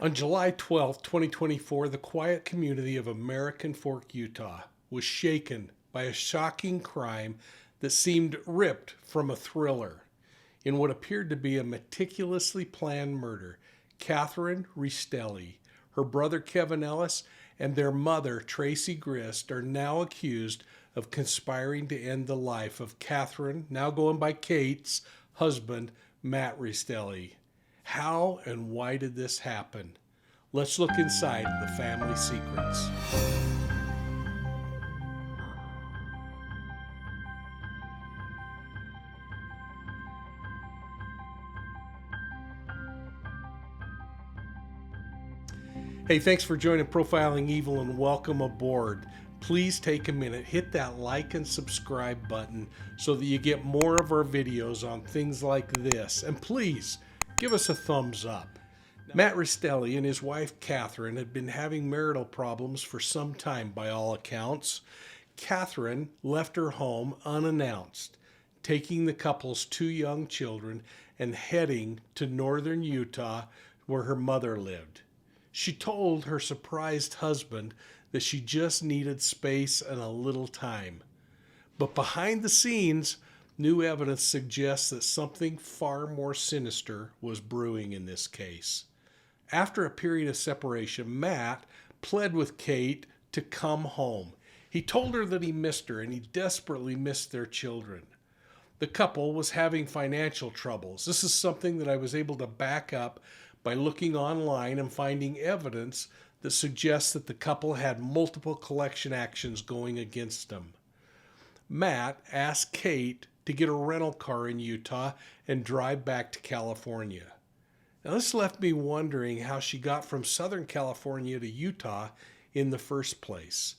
On July 12, 2024, the quiet community of American Fork, Utah was shaken by a shocking crime that seemed ripped from a thriller. In what appeared to be a meticulously planned murder, Kathryn Restelli, her brother Kevin Ellis, and their mother Tracy Grist are now accused of conspiring to end the life of Kathryn, now going by Kate's, husband, Matt Restelli. How and why did this happen? Let's look inside the family secrets. Hey, thanks for joining Profiling Evil and welcome aboard. Please take a minute, hit that like and subscribe button so that you get more of our videos on things like this. And please, give us a thumbs up. Matt Restelli and his wife Kathryn had been having marital problems for some time by all accounts. Kathryn left her home unannounced, taking the couple's two young children and heading to northern Utah where her mother lived. She told her surprised husband that she just needed space and a little time. But behind the scenes, new evidence suggests that something far more sinister was brewing in this case. After a period of separation, Matt pled with Kate to come home. He told her that he missed her and he desperately missed their children. The couple was having financial troubles. This is something that I was able to back up by looking online and finding evidence that suggests that the couple had multiple collection actions going against them. Matt asked Kate to get a rental car in Utah and drive back to California. Now, this left me wondering how she got from Southern California to Utah in the first place.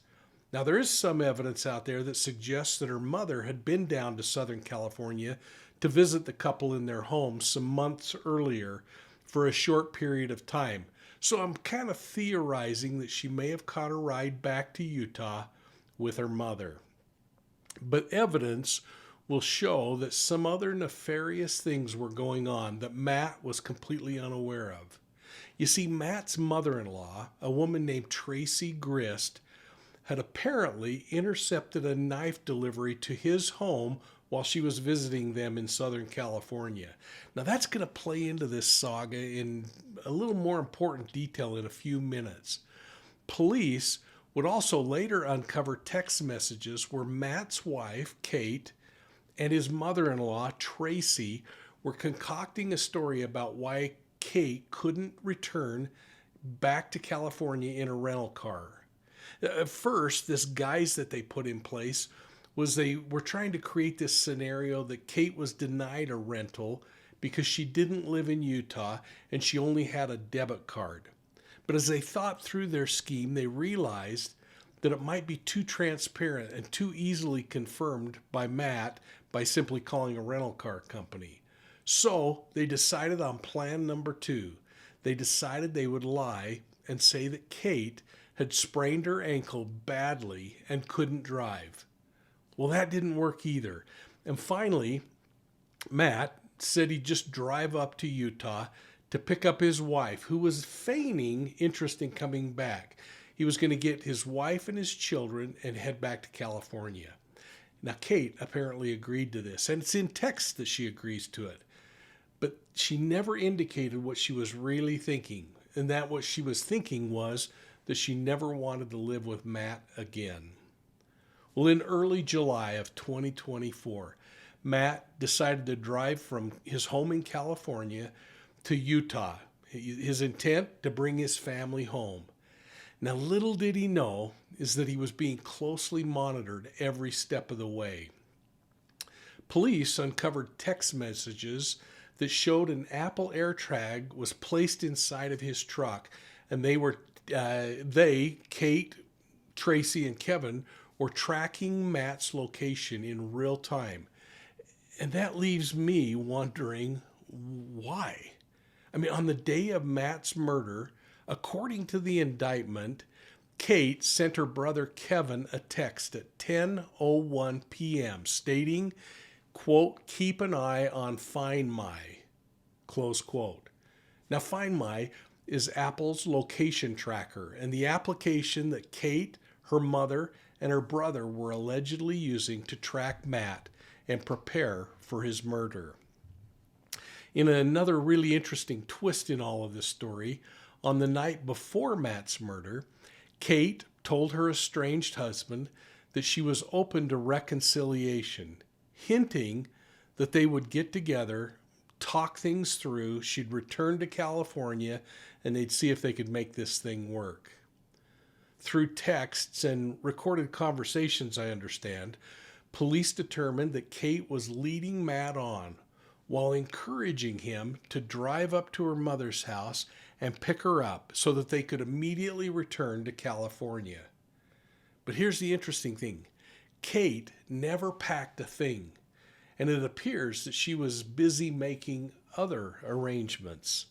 Now, there is some evidence out there that suggests that her mother had been down to Southern California to visit the couple in their home some months earlier for a short period of time. So I'm kind of theorizing that she may have caught a ride back to Utah with her mother. But evidence will show that some other nefarious things were going on that Matt was completely unaware of. You see, Matt's mother-in-law, a woman named Tracy Grist, had apparently intercepted a knife delivery to his home while she was visiting them in Southern California. Now, that's going to play into this saga in a little more important detail in a few minutes. Police would also later uncover text messages where Matt's wife, Kate, and his mother-in-law, Tracy, were concocting a story about why Kate couldn't return back to California in a rental car. At first, this guise that they put in place was they were trying to create this scenario that Kate was denied a rental because she didn't live in Utah and she only had a debit card. But as they thought through their scheme, they realized that it might be too transparent and too easily confirmed by Matt by simply calling a rental car company. So they decided on plan number 2. They decided they would lie and say that Kate had sprained her ankle badly and couldn't drive. Well, that didn't work either. And finally, Matt said he'd just drive up to Utah to pick up his wife, who was feigning interest in coming back. He was going to get his wife and his children and head back to California. Now, Kate apparently agreed to this, and it's in text that she agrees to it. But she never indicated what she was really thinking, and that what she was thinking was that she never wanted to live with Matt again. Well, in early July of 2024, Matt decided to drive from his home in California to Utah. His intent to bring his family home. Now, little did he know is that he was being closely monitored every step of the way. Police uncovered text messages that showed an Apple AirTag was placed inside of his truck, and Kate, Tracy, and Kevin were tracking Matt's location in real time. And that leaves me wondering why. I mean, on the day of Matt's murder, according to the indictment, Kate sent her brother Kevin a text at 10:01 p.m. stating, quote, "Keep an eye on Find My," close quote. Now, Find My is Apple's location tracker and the application that Kate, her mother, and her brother were allegedly using to track Matt and prepare for his murder. In another really interesting twist in all of this story, on the night before Matt's murder, Kate told her estranged husband that she was open to reconciliation, hinting that they would get together, talk things through, she'd return to California, and they'd see if they could make this thing work. Through texts and recorded conversations, I understand, police determined that Kate was leading Matt on while encouraging him to drive up to her mother's house and pick her up so that they could immediately return to California. But here's the interesting thing. Kate never packed a thing, and it appears that she was busy making other arrangements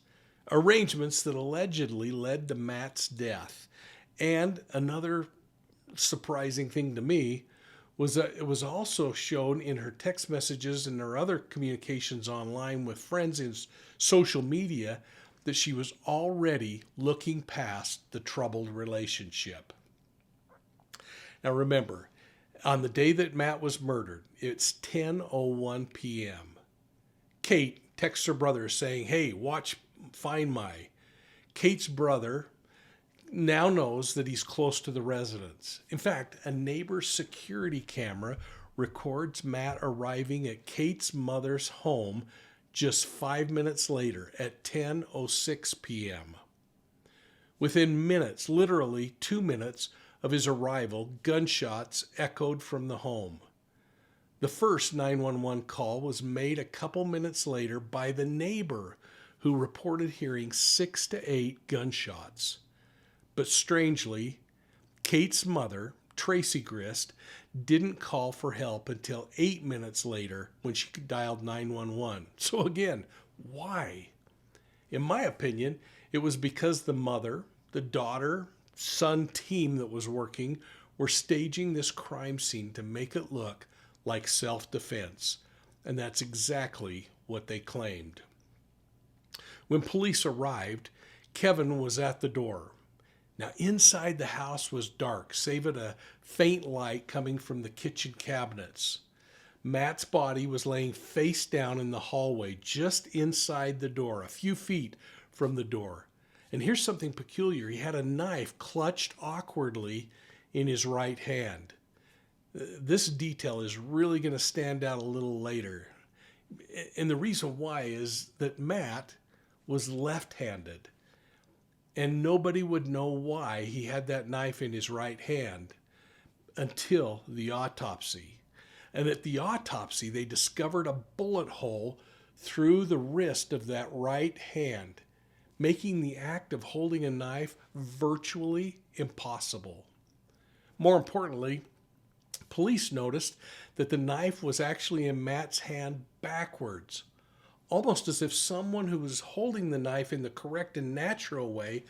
that allegedly led to Matt's death. And another surprising thing to me was that it was also shown in her text messages and her other communications online with friends in social media that she was already looking past the troubled relationship. Now remember, on the day that Matt was murdered, it's 10:01 p.m. Kate texts her brother saying, "Hey, watch Find My." Kate's brother now knows that he's close to the residence. In fact, a neighbor's security camera records Matt arriving at Kate's mother's home just 5 minutes later at 10:06 p.m. Within minutes, literally 2 minutes of his arrival, gunshots echoed from the home. The first 911 call was made a couple minutes later by the neighbor who reported hearing 6 to 8 gunshots. But strangely, Kate's mother, Tracy Grist, didn't call for help until 8 minutes later when she dialed 911. So again, why? In my opinion, it was because the mother, the daughter, son team that was working were staging this crime scene to make it look like self-defense. And that's exactly what they claimed. When police arrived, Kevin was at the door. Now, inside the house was dark, save at a faint light coming from the kitchen cabinets. Matt's body was laying face down in the hallway, just inside the door, a few feet from the door. And here's something peculiar. He had a knife clutched awkwardly in his right hand. This detail is really going to stand out a little later. And the reason why is that Matt was left-handed. And nobody would know why he had that knife in his right hand until the autopsy. And at the autopsy, they discovered a bullet hole through the wrist of that right hand, making the act of holding a knife virtually impossible. More importantly, police noticed that the knife was actually in Matt's hand backwards, almost as if someone who was holding the knife in the correct and natural way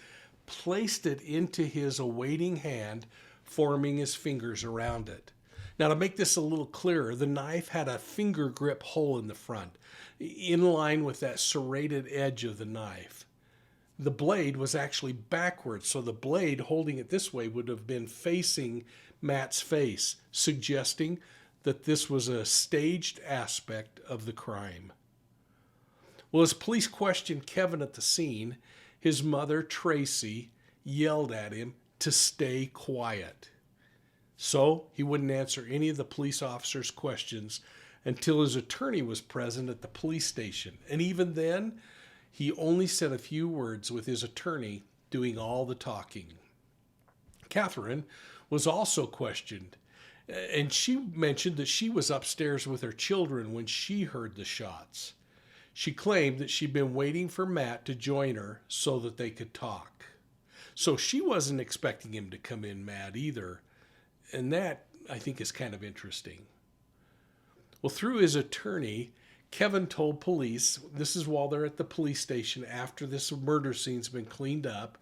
placed it into his awaiting hand, forming his fingers around it. Now, to make this a little clearer, the knife had a finger grip hole in the front, in line with that serrated edge of the knife. The blade was actually backwards, so the blade holding it this way would have been facing Matt's face, suggesting that this was a staged aspect of the crime. Well, as police questioned Kevin at the scene, his mother, Tracy, yelled at him to stay quiet. So he wouldn't answer any of the police officers' questions until his attorney was present at the police station. And even then, he only said a few words with his attorney doing all the talking. Kathryn was also questioned, and she mentioned that she was upstairs with her children when she heard the shots. She claimed that she'd been waiting for Matt to join her so that they could talk. So she wasn't expecting him to come in mad either. And that, I think, is kind of interesting. Well, through his attorney, Kevin told police, this is while they're at the police station after this murder scene's been cleaned up,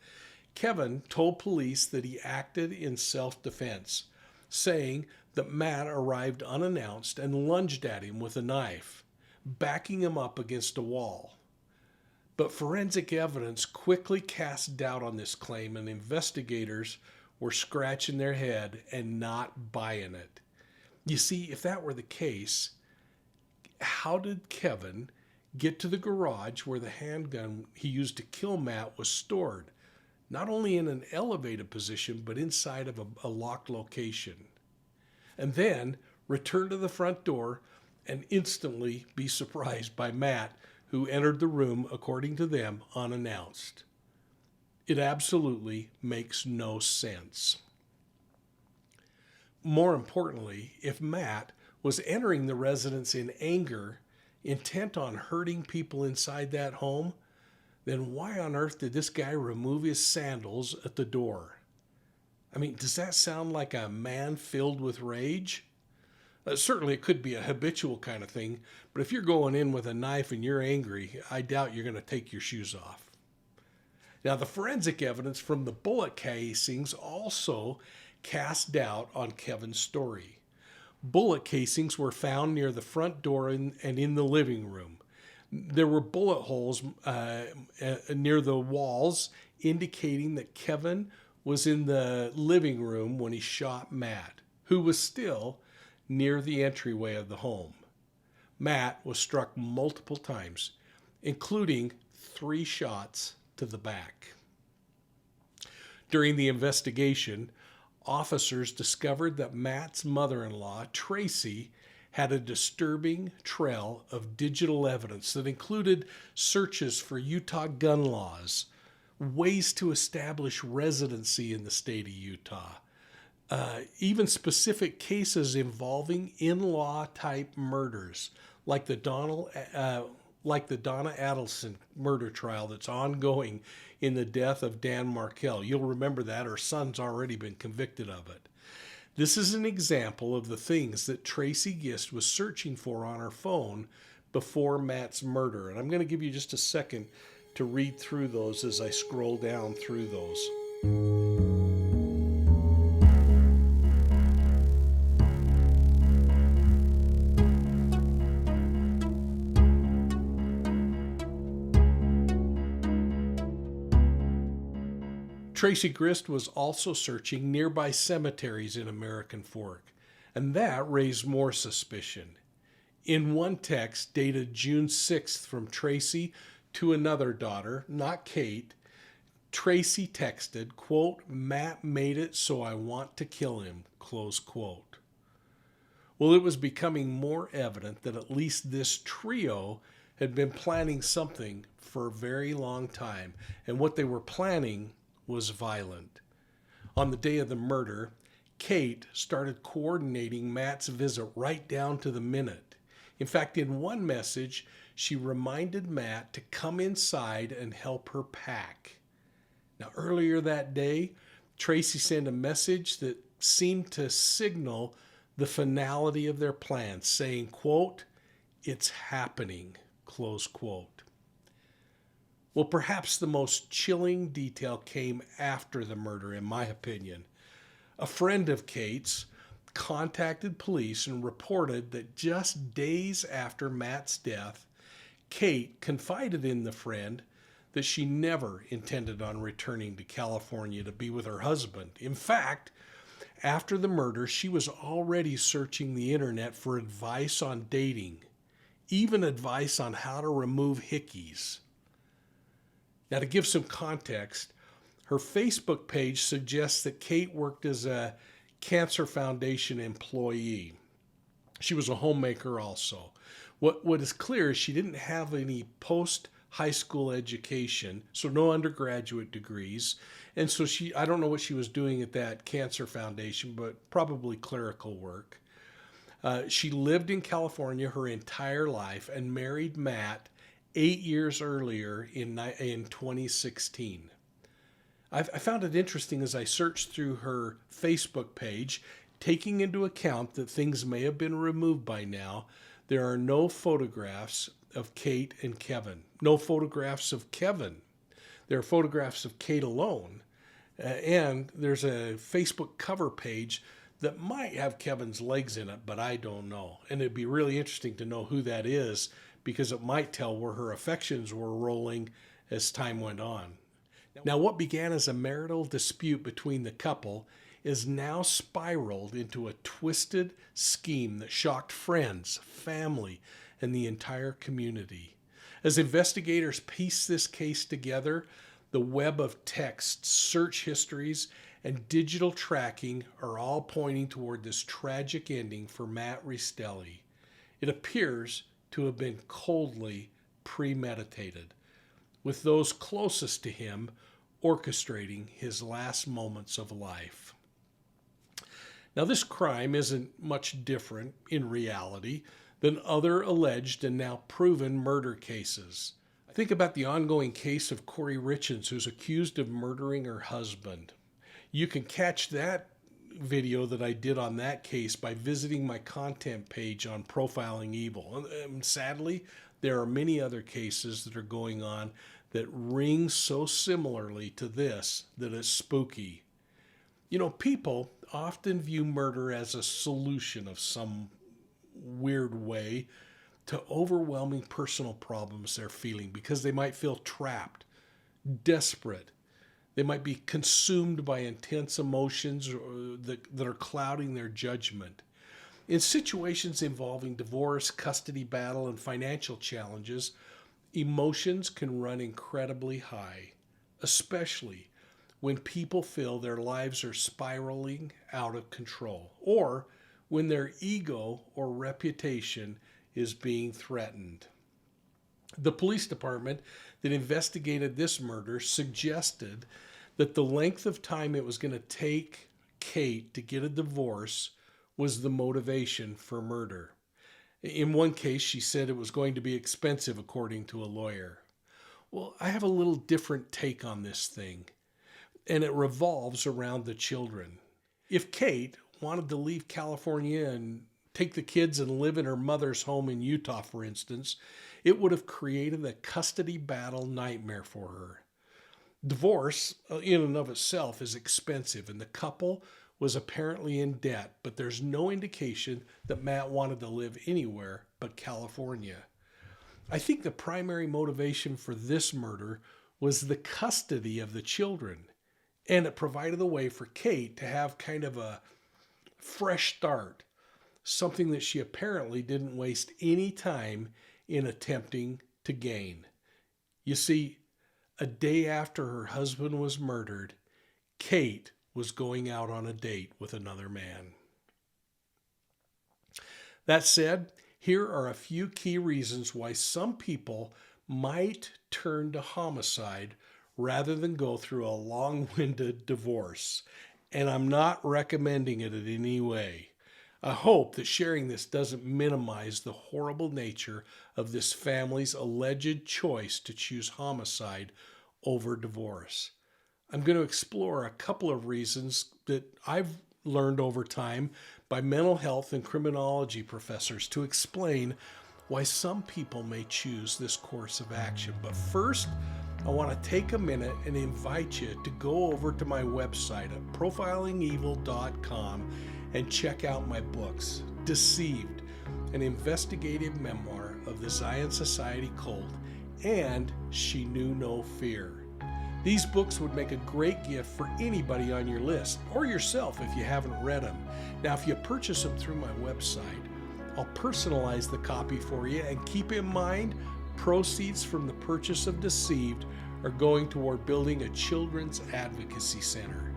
Kevin told police that he acted in self-defense, saying that Matt arrived unannounced and lunged at him with a knife, backing him up against a wall. But forensic evidence quickly cast doubt on this claim, and investigators were scratching their head and not buying it. You see, if that were the case, how did Kevin get to the garage where the handgun he used to kill Matt was stored? Not only in an elevated position, but inside of a locked location. And then return to the front door and instantly be surprised by Matt, who entered the room, according to them, unannounced. It absolutely makes no sense. More importantly, if Matt was entering the residence in anger, intent on hurting people inside that home, then why on earth did this guy remove his sandals at the door? I mean, does that sound like a man filled with rage? Certainly it could be a habitual kind of thing, but if you're going in with a knife and you're angry, I doubt you're going to take your shoes off. Now, the forensic evidence from the bullet casings also cast doubt on Kevin's story. Bullet casings were found near the front door and in the living room. There were bullet holes near the walls, indicating that Kevin was in the living room when he shot Matt, who was still near the entryway of the home. Matt was struck multiple times, including 3 shots to the back. During the investigation, officers discovered that Matt's mother-in-law, Tracy, had a disturbing trail of digital evidence that included searches for Utah gun laws, ways to establish residency in the state of Utah, even specific cases involving in-law type murders, like the Donna Adelson murder trial that's ongoing in the death of Dan Markell. You'll remember that. Her son's already been convicted of it. This is an example of the things that Tracy Grist was searching for on her phone before Matt's murder. And I'm going to give you just a second to read through those as I scroll down through those. Tracy Grist was also searching nearby cemeteries in American Fork, and that raised more suspicion. In one text dated June 6th from Tracy to another daughter, not Kate, Tracy texted, quote, "Matt made it, so I want to kill him," close quote. Well, it was becoming more evident that at least this trio had been planning something for a very long time, and what they were planning was violent. On the day of the murder, Kate started coordinating Matt's visit right down to the minute. In fact, in one message, she reminded Matt to come inside and help her pack. Now, earlier that day, Tracy sent a message that seemed to signal the finality of their plans, saying, quote, "It's happening," close quote. Well, perhaps the most chilling detail came after the murder, in my opinion. A friend of Kate's contacted police and reported that just days after Matt's death, Kate confided in the friend that she never intended on returning to California to be with her husband. In fact, after the murder, she was already searching the internet for advice on dating, even advice on how to remove hickeys. Now, to give some context, her Facebook page suggests that Kate worked as a Cancer Foundation employee. She was a homemaker also. What is clear is she didn't have any post-high school education, so no undergraduate degrees. And so I don't know what she was doing at that Cancer Foundation, but probably clerical work. She lived in California her entire life and married Matt 8 years earlier in 2016. I found it interesting as I searched through her Facebook page, taking into account that things may have been removed by now. There are no photographs of Kate and Kevin. No photographs of Kevin. There are photographs of Kate alone. And there's a Facebook cover page that might have Kevin's legs in it, but I don't know. And it'd be really interesting to know who that is, because it might tell where her affections were rolling as time went on. Now, what began as a marital dispute between the couple is now spiraled into a twisted scheme that shocked friends, family, and the entire community. As investigators piece this case together, the web of texts, search histories, and digital tracking are all pointing toward this tragic ending for Matt Restelli. It appears to have been coldly premeditated, with those closest to him orchestrating his last moments of life. Now, this crime isn't much different in reality than other alleged and now proven murder cases. Think about the ongoing case of Corey Richens, who's accused of murdering her husband. You can catch that video that I did on that case by visiting my content page on Profiling Evil. And sadly, there are many other cases that are going on that ring so similarly to this that it's spooky. You know, people often view murder as a solution of some weird way to overwhelming personal problems they're feeling, because they might feel trapped, desperate. They might be consumed by intense emotions that are clouding their judgment. In situations involving divorce, custody battle, and financial challenges, emotions can run incredibly high, especially when people feel their lives are spiraling out of control, or when their ego or reputation is being threatened. The police department that investigated this murder suggested that the length of time it was going to take Kate to get a divorce was the motivation for murder. In one case, she said it was going to be expensive, according to a lawyer. Well, I have a little different take on this thing, and it revolves around the children. If Kate wanted to leave California and take the kids and live in her mother's home in Utah, for instance, it would have created a custody battle nightmare for her. Divorce, in and of itself, is expensive, and the couple was apparently in debt, but there's no indication that Matt wanted to live anywhere but California. I think the primary motivation for this murder was the custody of the children, and it provided a way for Kate to have kind of a fresh start, something that she apparently didn't waste any time in attempting to gain. You see, a day after her husband was murdered, Kate was going out on a date with another man. That said, here are a few key reasons why some people might turn to homicide rather than go through a long-winded divorce. And I'm not recommending it in any way. I hope that sharing this doesn't minimize the horrible nature of this family's alleged choice to choose homicide over divorce. I'm going to explore a couple of reasons that I've learned over time by mental health and criminology professors to explain why some people may choose this course of action. But first, I want to take a minute and invite you to go over to my website at profilingevil.com and check out my books, Deceived, an investigative memoir of the Zion Society cult, and She Knew No Fear. These books would make a great gift for anybody on your list, or yourself if you haven't read them. Now, if you purchase them through my website, I'll personalize the copy for you, and keep in mind, proceeds from the purchase of Deceived are going toward building a children's advocacy center.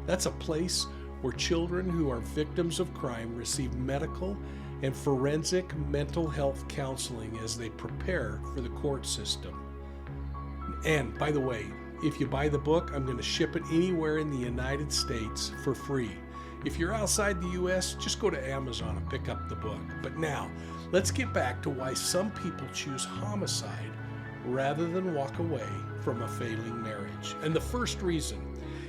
That's a place where children who are victims of crime receive medical and forensic mental health counseling as they prepare for the court system. And by the way, if you buy the book, I'm going to ship it anywhere in the United States for free. If you're outside the U.S., just go to Amazon and pick up the book. But now, let's get back to why some people choose homicide rather than walk away from a failing marriage. And the first reason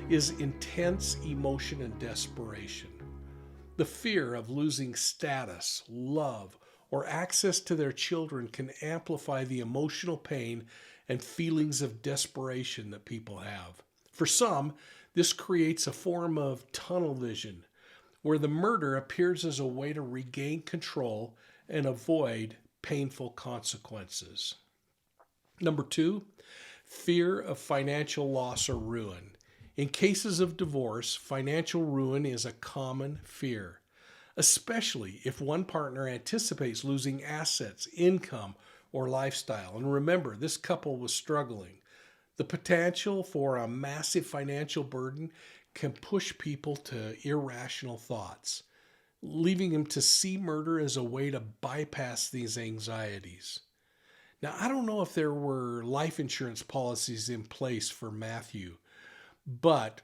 is intense emotion and desperation. The fear of losing status, love, or access to their children can amplify the emotional pain and feelings of desperation that people have. For some, this creates a form of tunnel vision, where the murder appears as a way to regain control and avoid painful consequences. Number 2, fear of financial loss or ruin. In cases of divorce, financial ruin is a common fear, especially if one partner anticipates losing assets, income, or lifestyle. And remember, this couple was struggling. The potential for a massive financial burden can push people to irrational thoughts, leaving them to see murder as a way to bypass these anxieties. Now, I don't know if there were life insurance policies in place for Matthew, but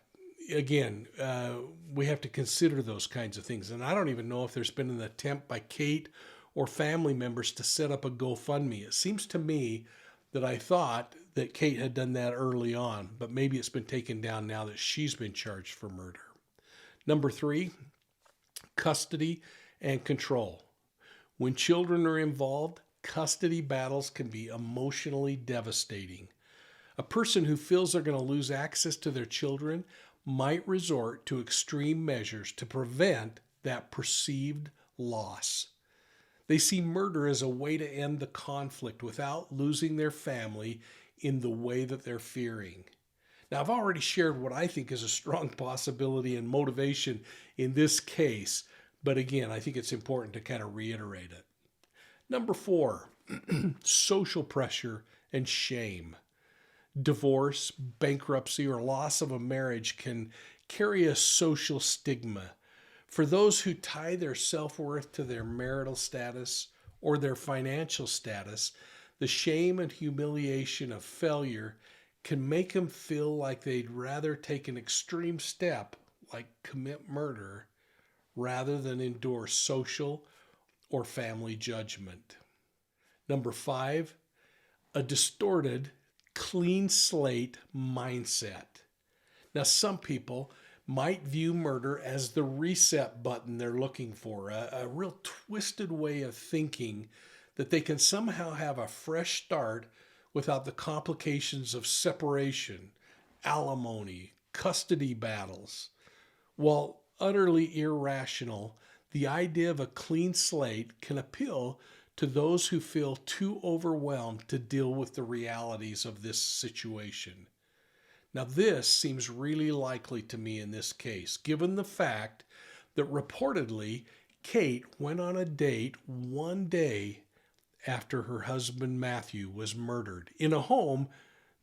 again, we have to consider those kinds of things. And I don't even know if there's been an attempt by Kate or family members to set up a GoFundMe. It seems to me that I thought that Kate had done that early on, but maybe it's been taken down now that she's been charged for murder. Number 3, custody and control. When children are involved, custody battles can be emotionally devastating. A person who feels they're going to lose access to their children might resort to extreme measures to prevent that perceived loss. They see murder as a way to end the conflict without losing their family in the way that they're fearing. Now, I've already shared what I think is a strong possibility and motivation in this case, but again, I think it's important to kind of reiterate it. Number 4, social pressure and shame. Divorce, bankruptcy, or loss of a marriage can carry a social stigma. For those who tie their self-worth to their marital status or their financial status, the shame and humiliation of failure can make them feel like they'd rather take an extreme step, like commit murder, rather than endure social or family judgment. Number 5, a distorted, clean slate mindset. Now, some people might view murder as the reset button they're looking for, a real twisted way of thinking that they can somehow have a fresh start without the complications of separation, alimony, custody battles. While utterly irrational, the idea of a clean slate can appeal to those who feel too overwhelmed to deal with the realities of this situation. Now, this seems really likely to me in this case, given the fact that reportedly Kate went on a date one day after her husband Matthew was murdered in a home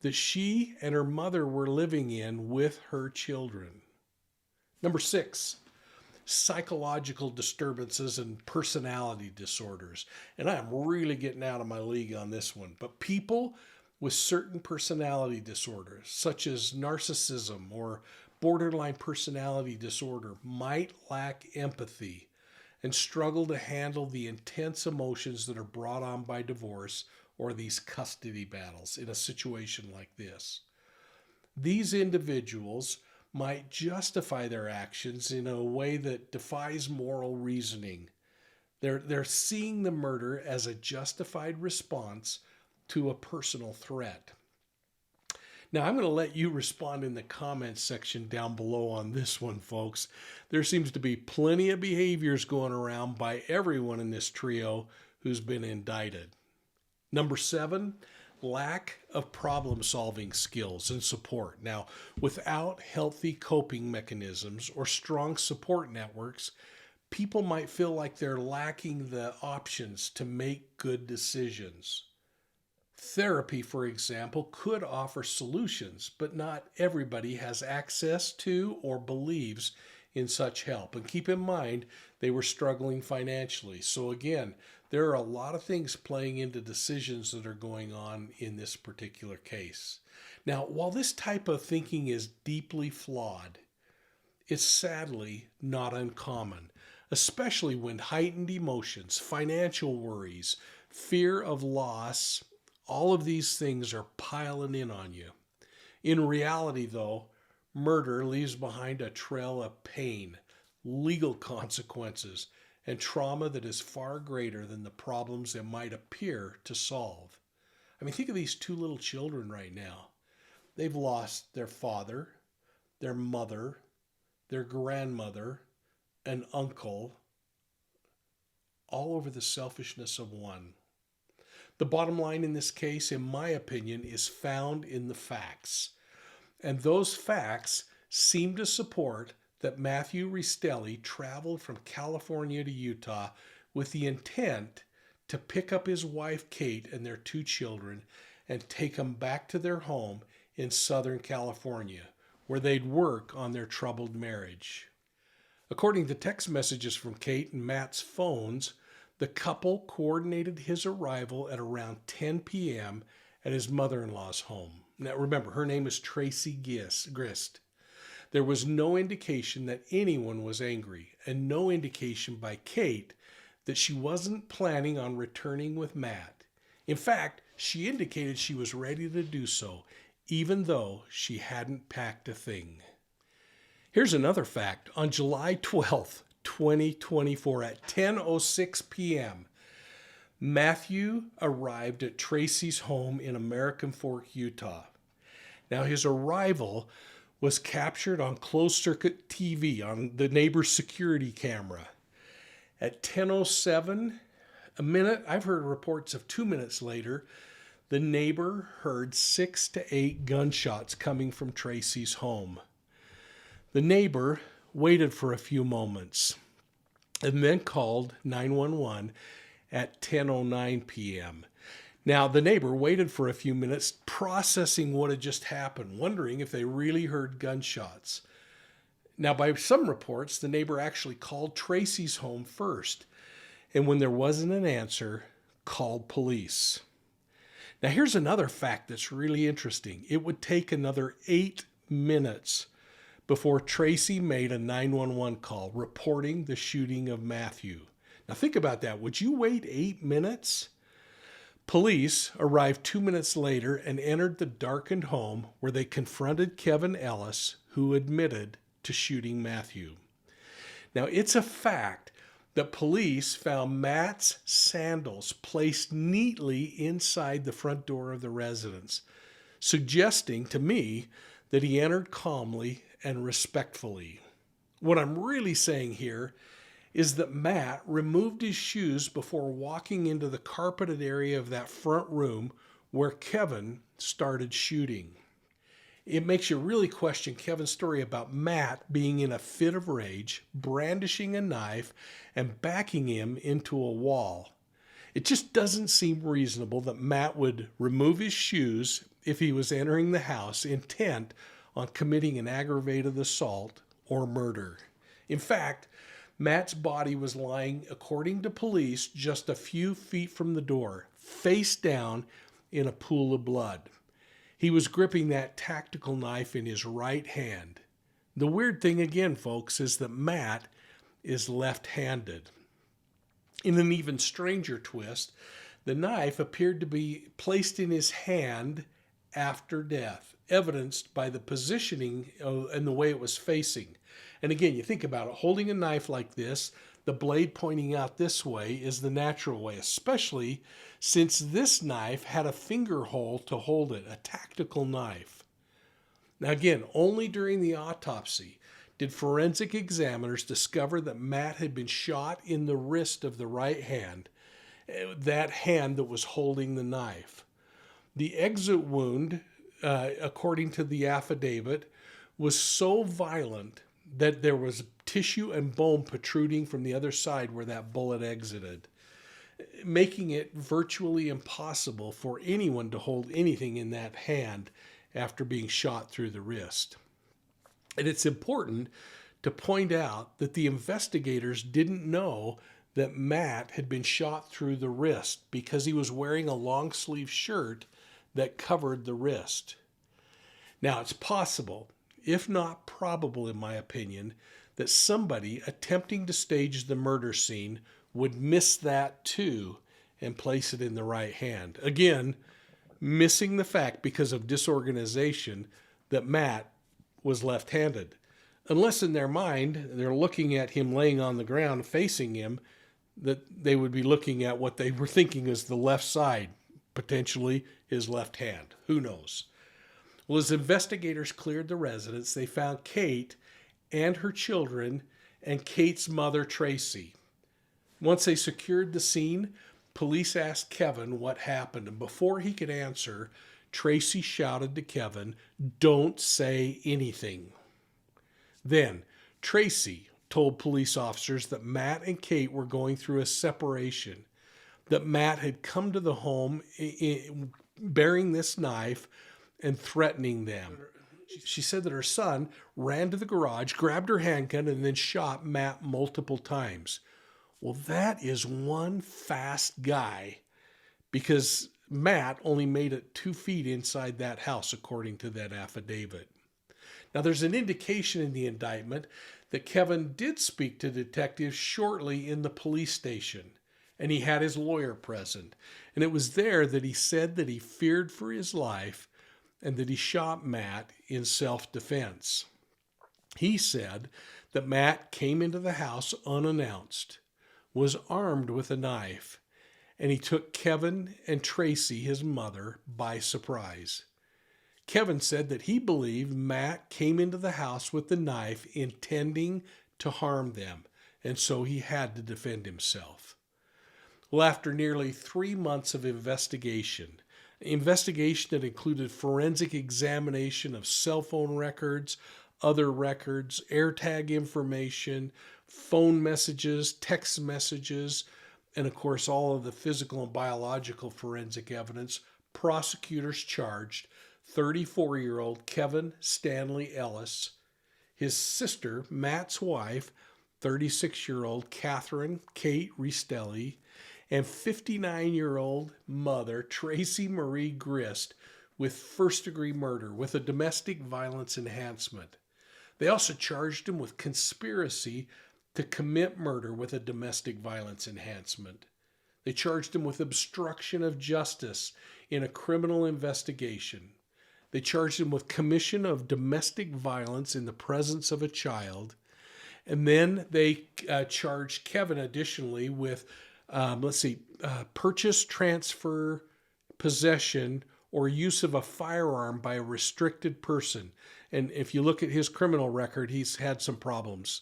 that she and her mother were living in with her children. Number 6, psychological disturbances and personality disorders. And I'm really getting out of my league on this one, but people with certain personality disorders, such as narcissism or borderline personality disorder, might lack empathy and struggle to handle the intense emotions that are brought on by divorce or these custody battles in a situation like this. These individuals might justify their actions in a way that defies moral reasoning. They're seeing the murder as a justified response to a personal threat. Now, I'm going to let you respond in the comments section down below on this one, folks. There seems to be plenty of behaviors going around by everyone in this trio who's been indicted. Number 7, lack of problem-solving skills and support. Now, without healthy coping mechanisms or strong support networks, people might feel like they're lacking the options to make good decisions. Therapy, for example, could offer solutions, but not everybody has access to or believes in such help. And keep in mind, they were struggling financially. So again, there are a lot of things playing into decisions that are going on in this particular case. Now, while this type of thinking is deeply flawed, it's sadly not uncommon, especially when heightened emotions, financial worries, fear of loss, all of these things are piling in on you. In reality, though, murder leaves behind a trail of pain, legal consequences, and trauma that is far greater than the problems it might appear to solve. I mean, think of these 2 little children right now. They've lost their father, their mother, their grandmother, an uncle, all over the selfishness of one. The bottom line in this case, in my opinion, is found in the facts. And those facts seem to support that Matthew Restelli traveled from California to Utah with the intent to pick up his wife Kate and their 2 children and take them back to their home in Southern California, where they'd work on their troubled marriage. According to text messages from Kate and Matt's phones, the couple coordinated his arrival at around 10 p.m. at his mother-in-law's home. Now remember, her name is Tracy Grist. There was no indication that anyone was angry, and no indication by Kate that she wasn't planning on returning with Matt. In fact, she indicated she was ready to do so, even though she hadn't packed a thing. Here's another fact. On July 12th, 2024, at 10:06 p.m., Matthew arrived at Tracy's home in American Fork, Utah. Now, his arrival was captured on closed-circuit TV on the neighbor's security camera. At 10:07, a minute, I've heard reports of 2 minutes later, the neighbor heard 6 to 8 gunshots coming from Tracy's home. The neighbor waited for a few moments and then called 911 at 10:09 p.m. Now, the neighbor waited for a few minutes, processing what had just happened, wondering if they really heard gunshots. Now, by some reports, the neighbor actually called Tracy's home first, and when there wasn't an answer, called police. Now, here's another fact that's really interesting. It would take another 8 minutes before Tracy made a 911 call reporting the shooting of Matthew. Now, think about that. Would you wait 8 minutes? Police arrived 2 minutes later and entered the darkened home where they confronted Kevin Ellis, who admitted to shooting Matthew. Now, it's a fact that police found Matt's sandals placed neatly inside the front door of the residence, suggesting to me that he entered calmly and respectfully. What I'm really saying here is that Matt removed his shoes before walking into the carpeted area of that front room where Kevin started shooting. It makes you really question Kevin's story about Matt being in a fit of rage, brandishing a knife, and backing him into a wall. It just doesn't seem reasonable that Matt would remove his shoes if he was entering the house intent on committing an aggravated assault or murder. In fact, Matt's body was lying, according to police, just a few feet from the door, face down in a pool of blood. He was gripping that tactical knife in his right hand. The weird thing again, folks, is that Matt is left-handed. In an even stranger twist, the knife appeared to be placed in his hand after death, evidenced by the positioning and the way it was facing. And again, you think about it, holding a knife like this, the blade pointing out this way is the natural way, especially since this knife had a finger hole to hold it, a tactical knife. Now again, only during the autopsy did forensic examiners discover that Matt had been shot in the wrist of the right hand, that hand that was holding the knife. The exit wound, according to the affidavit, was so violent that there was tissue and bone protruding from the other side where that bullet exited, making it virtually impossible for anyone to hold anything in that hand after being shot through the wrist. And it's important to point out that the investigators didn't know that Matt had been shot through the wrist because he was wearing a long-sleeve shirt that covered the wrist. Now, it's possible, if not probable in my opinion, that somebody attempting to stage the murder scene would miss that too and place it in the right hand. Again, missing the fact because of disorganization that Matt was left-handed. Unless in their mind, they're looking at him laying on the ground facing him, that they would be looking at what they were thinking is the left side, potentially his left hand. Who knows? Well, as investigators cleared the residence, they found Kate and her children and Kate's mother, Tracy. Once they secured the scene, Police asked Kevin what happened, and before he could answer, Tracy shouted to Kevin, "Don't say anything." Then Tracy told police officers that Matt and Kate were going through a separation, that Matt had come to the home bearing this knife and threatening them. She said that her son ran to the garage, grabbed her handgun, and then shot Matt multiple times. Well, that is one fast guy, because Matt only made it 2 feet inside that house, according to that affidavit. Now, there's an indication in the indictment that Kevin did speak to detectives shortly in the police station, and he had his lawyer present. And it was there that he said that he feared for his life and that he shot Matt in self-defense. He said that Matt came into the house unannounced, was armed with a knife, and he took Kevin and Tracy, his mother, by surprise. Kevin said that he believed Matt came into the house with the knife intending to harm them, and so he had to defend himself. Well, after nearly 3 months of investigation that included forensic examination of cell phone records, other records, AirTag information, phone messages, text messages, and of course all of the physical and biological forensic evidence, prosecutors charged 34-year-old Kevin Stanley Ellis, his sister, Matt's wife, 36-year-old Kathryn Kate Restelli, and 59-year-old mother, Tracy Marie Grist, with first-degree murder with a domestic violence enhancement. They also charged him with conspiracy to commit murder with a domestic violence enhancement. They charged him with obstruction of justice in a criminal investigation. They charged him with commission of domestic violence in the presence of a child. And then they charged Kevin additionally with, purchase, transfer, possession, or use of a firearm by a restricted person. And if you look at his criminal record, he's had some problems.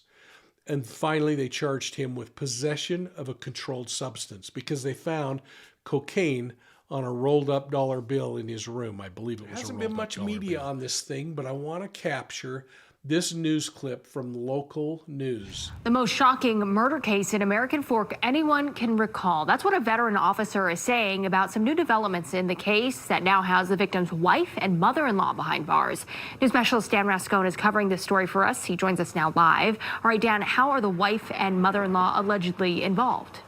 And finally, they charged him with possession of a controlled substance because they found cocaine on a rolled up dollar bill in his room. I believe it was. There hasn't been much media on this thing, but I want to capture this news clip from local news. The most shocking murder case in American Fork anyone can recall. That's what a veteran officer is saying about some new developments in the case that now has the victim's wife and mother-in-law behind bars. News specialist Dan Rascone is covering this story for us. He joins us now live. All right, Dan, how are the wife and mother-in-law allegedly involved?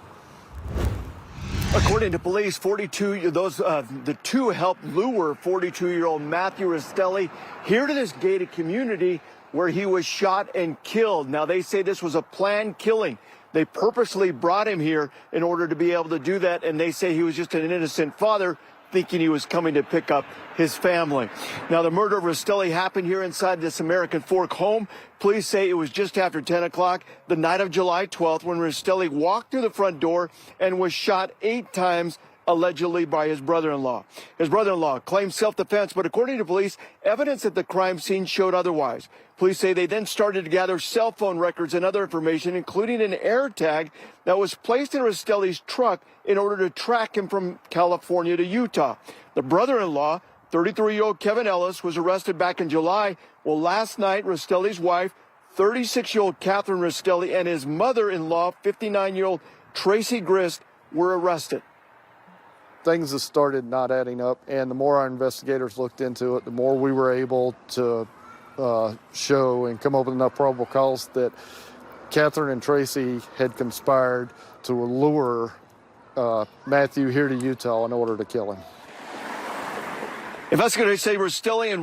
According to police, the two helped lure 42-year-old Matthew Restelli here to this gated community where he was shot and killed. Now, they say this was a planned killing. They purposely brought him here in order to be able to do that, and they say he was just an innocent father thinking he was coming to pick up his family. Now, the murder of Restelli happened here inside this American Fork home. Police say it was just after 10 o'clock, the night of July 12th, when Restelli walked through the front door and was shot 8 times, allegedly by his brother-in-law. His brother-in-law claimed self-defense, but according to police, evidence at the crime scene showed otherwise. Police say they then started to gather cell phone records and other information, including an AirTag that was placed in Restelli's truck in order to track him from California to Utah. The brother-in-law, 33-year-old Kevin Ellis, was arrested back in July. Well, last night, Restelli's wife, 36-year-old Kathryn Restelli, and his mother-in-law, 59-year-old Tracy Grist, were arrested. Things have started not adding up, and the more our investigators looked into it, the more we were able to show and come up with enough probable cause that Kathryn and Tracy had conspired to lure Matthew here to Utah in order to kill him. Investigators say Restelli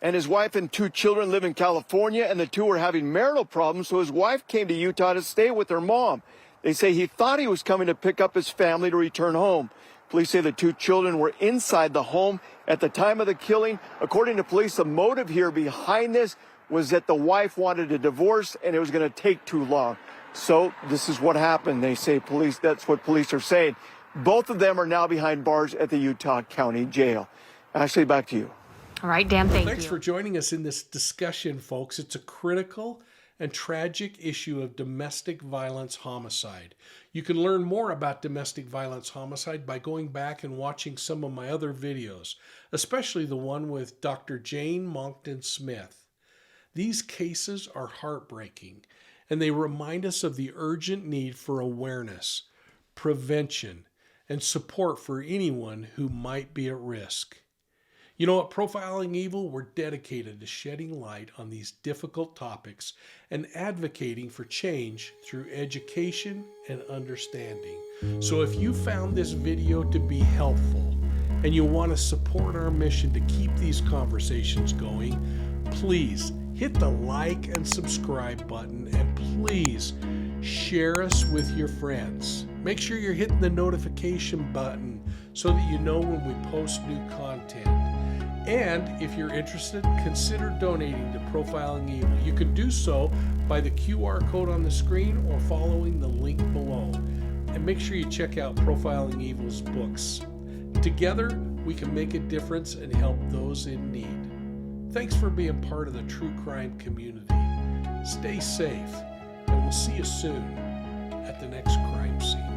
and his wife and 2 children live in California, and the two were having marital problems, so his wife came to Utah to stay with her mom. They say he thought he was coming to pick up his family to return home. Police say the 2 children were inside the home at the time of the killing. According to police, the motive here behind this was that the wife wanted a divorce and it was going to take too long. So this is what happened. They say that's what police are saying. Both of them are now behind bars at the Utah County Jail. Ashley, back to you. All right, Dan, thanks for joining us in this discussion, folks. It's a critical and tragic issue of domestic violence homicide. You can learn more about domestic violence homicide by going back and watching some of my other videos, especially the one with Dr. Jane Monckton Smith. These cases are heartbreaking, and they remind us of the urgent need for awareness, prevention, and support for anyone who might be at risk. You know, at Profiling Evil, we're dedicated to shedding light on these difficult topics and advocating for change through education and understanding. So if you found this video to be helpful and you want to support our mission to keep these conversations going, please hit the like and subscribe button, and please share us with your friends. Make sure you're hitting the notification button so that you know when we post new content. And if you're interested, consider donating to Profiling Evil. You can do so by the QR code on the screen or following the link below. And make sure you check out Profiling Evil's books. Together, we can make a difference and help those in need. Thanks for being part of the true crime community. Stay safe, and we'll see you soon at the next crime scene.